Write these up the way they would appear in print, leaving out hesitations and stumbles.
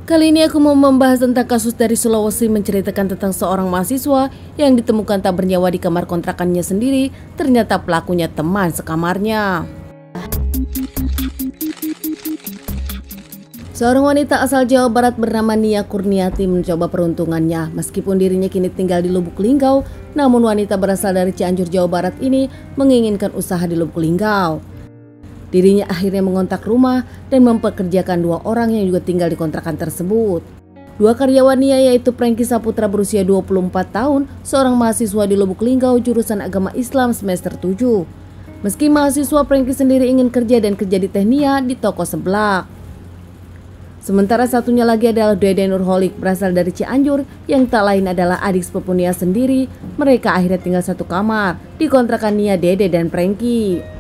Kali ini aku mau membahas tentang kasus dari Sulawesi menceritakan tentang seorang mahasiswa yang ditemukan tak bernyawa di kamar kontrakannya sendiri. Ternyata pelakunya teman sekamarnya. Seorang wanita asal Jawa Barat bernama Nia Kurniati mencoba peruntungannya. Meskipun dirinya kini tinggal di Lubuk Linggau, namun wanita berasal dari Cianjur, Jawa Barat ini menginginkan usaha di Lubuk Linggau. Dirinya akhirnya mengontak rumah dan mempekerjakan 2 orang yang juga tinggal di kontrakan tersebut. 2 karyawannya yaitu Prengki Saputra berusia 24 tahun, seorang mahasiswa di Lubuk Linggau jurusan agama Islam semester 7. Meski mahasiswa, Prengki sendiri ingin kerja dan kerja di Teknia di toko sebelah. Sementara satunya lagi adalah Dede Nurholik berasal dari Cianjur yang tak lain adalah adik sepupu Nia sendiri. Mereka akhirnya tinggal satu kamar di kontrakan Nia, Dede dan Prengki.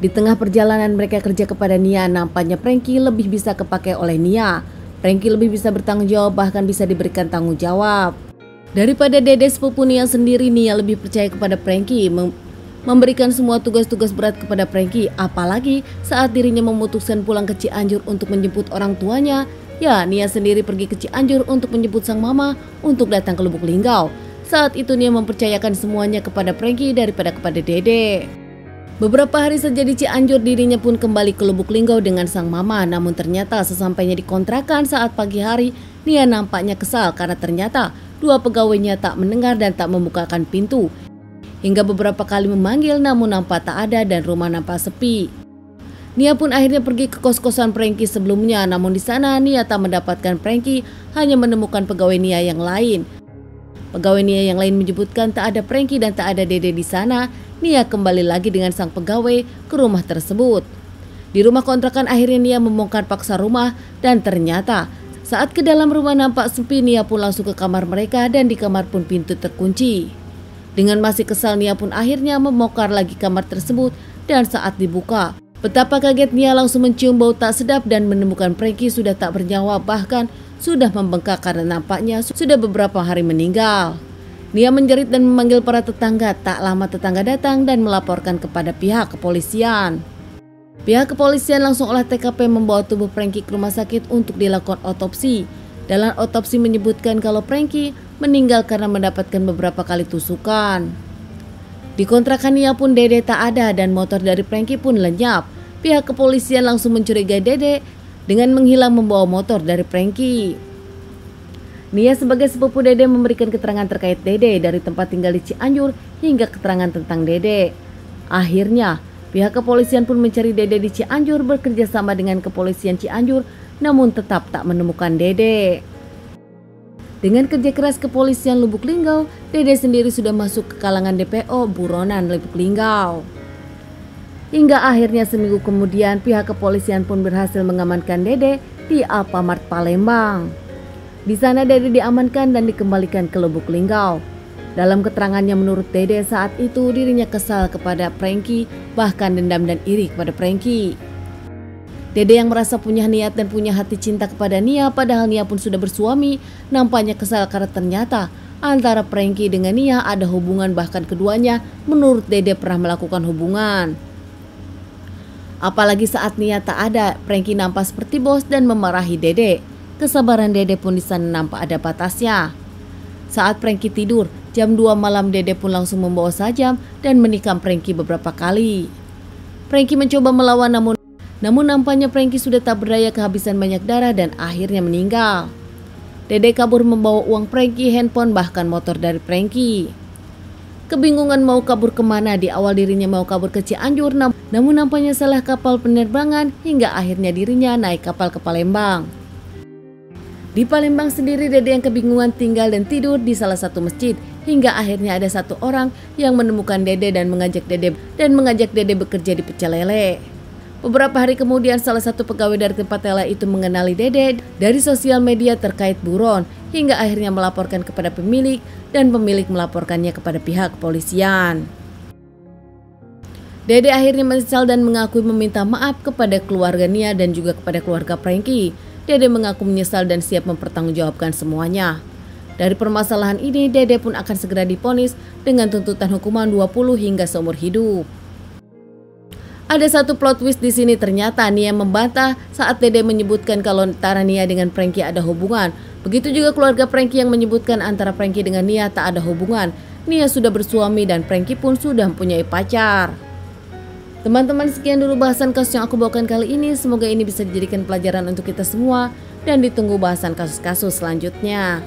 Di tengah perjalanan mereka kerja kepada Nia, nampaknya Prengki lebih bisa kepake oleh Nia. Prengki lebih bisa bertanggung jawab, bahkan bisa diberikan tanggung jawab. Daripada Dede sepupu Nia sendiri, Nia lebih percaya kepada Prengki, memberikan semua tugas-tugas berat kepada Prengki. Apalagi saat dirinya memutuskan pulang ke Cianjur untuk menjemput orang tuanya. Ya, Nia sendiri pergi ke Cianjur untuk menjemput sang mama untuk datang ke Lubuk Linggau. Saat itu Nia mempercayakan semuanya kepada Prengki daripada kepada Dede. Beberapa hari saja di Cianjur, dirinya pun kembali ke Lubuk Linggau dengan sang mama. Namun ternyata sesampainya di kontrakan saat pagi hari, Nia nampaknya kesal karena ternyata 2 pegawainya tak mendengar dan tak membukakan pintu. Hingga beberapa kali memanggil namun nampak tak ada dan rumah nampak sepi. Nia pun akhirnya pergi ke kos-kosan Prengki sebelumnya. Namun di sana Nia tak mendapatkan Prengki, hanya menemukan pegawai Nia yang lain. Pegawai Nia yang lain menyebutkan tak ada Prengki dan tak ada Dede di sana. Nia kembali lagi dengan sang pegawai ke rumah tersebut. Di rumah kontrakan akhirnya Nia membongkar paksa rumah dan ternyata saat ke dalam rumah nampak sepi. Nia pun langsung ke kamar mereka dan di kamar pun pintu terkunci. Dengan masih kesal, Nia pun akhirnya membongkar lagi kamar tersebut dan saat dibuka, betapa kaget Nia langsung mencium bau tak sedap dan menemukan Prengki sudah tak bernyawa, bahkan sudah membengkak karena nampaknya sudah beberapa hari meninggal. Nia menjerit dan memanggil para tetangga. Tak lama tetangga datang dan melaporkan kepada pihak kepolisian. Pihak kepolisian langsung olah TKP membawa tubuh Prengki ke rumah sakit untuk dilakukan otopsi. Dalam otopsi menyebutkan kalau Prengki meninggal karena mendapatkan beberapa kali tusukan. Di kontrakan Nia pun Dede tak ada dan motor dari Prengki pun lenyap. Pihak kepolisian langsung mencurigai Dede dengan menghilang membawa motor dari Prengki. Nia sebagai sepupu Dede memberikan keterangan terkait Dede dari tempat tinggal di Cianjur hingga keterangan tentang Dede. Akhirnya, pihak kepolisian pun mencari Dede di Cianjur bekerja sama dengan kepolisian Cianjur, namun tetap tak menemukan Dede. Dengan kerja keras kepolisian Lubuk Linggau, Dede sendiri sudah masuk ke kalangan DPO buronan Lubuk Linggau. Hingga akhirnya seminggu kemudian pihak kepolisian pun berhasil mengamankan Dede di Alfamart Palembang. Di sana Dede diamankan dan dikembalikan ke Lubuk Linggau. Dalam keterangannya menurut Dede saat itu dirinya kesal kepada Prengki, bahkan dendam dan iri kepada Prengki. Dede yang merasa punya niat dan punya hati cinta kepada Nia, padahal Nia pun sudah bersuami, nampaknya kesal karena ternyata antara Prengki dengan Nia ada hubungan, bahkan keduanya menurut Dede pernah melakukan hubungan. Apalagi saat Nia tak ada, Prengki nampak seperti bos dan memarahi Dede. Kesabaran Dede pun di sana nampak ada batasnya. Saat Prengki tidur, jam 2 malam Dede pun langsung membawa sajam dan menikam Prengki beberapa kali. Prengki mencoba melawan namun nampaknya Prengki sudah tak berdaya kehabisan banyak darah dan akhirnya meninggal. Dede kabur membawa uang Prengki, handphone, bahkan motor dari Prengki. Kebingungan mau kabur kemana, di awal dirinya mau kabur ke Cianjur namun nampaknya salah kapal penerbangan hingga akhirnya dirinya naik kapal ke Palembang. Di Palembang sendiri Dede yang kebingungan tinggal dan tidur di salah satu masjid hingga akhirnya ada satu orang yang menemukan Dede dan mengajak Dede bekerja di pecel lele. Beberapa hari kemudian salah satu pegawai dari tempat lele itu mengenali Dede dari sosial media terkait buron hingga akhirnya melaporkan kepada pemilik dan pemilik melaporkannya kepada pihak kepolisian. Dede akhirnya menyesal dan mengakui meminta maaf kepada keluarga Nia dan juga kepada keluarga Prengki. Dede mengaku menyesal dan siap mempertanggungjawabkan semuanya. Dari permasalahan ini, Dede pun akan segera divonis dengan tuntutan hukuman 20 hingga seumur hidup. Ada satu plot twist di sini, ternyata Nia membantah saat Dede menyebutkan kalau antara Nia dengan Franky ada hubungan. Begitu juga keluarga Franky yang menyebutkan antara Franky dengan Nia tak ada hubungan. Nia sudah bersuami dan Franky pun sudah mempunyai pacar. Teman-teman, sekian dulu bahasan kasus yang aku bawakan kali ini. Semoga ini bisa dijadikan pelajaran untuk kita semua dan ditunggu bahasan kasus-kasus selanjutnya.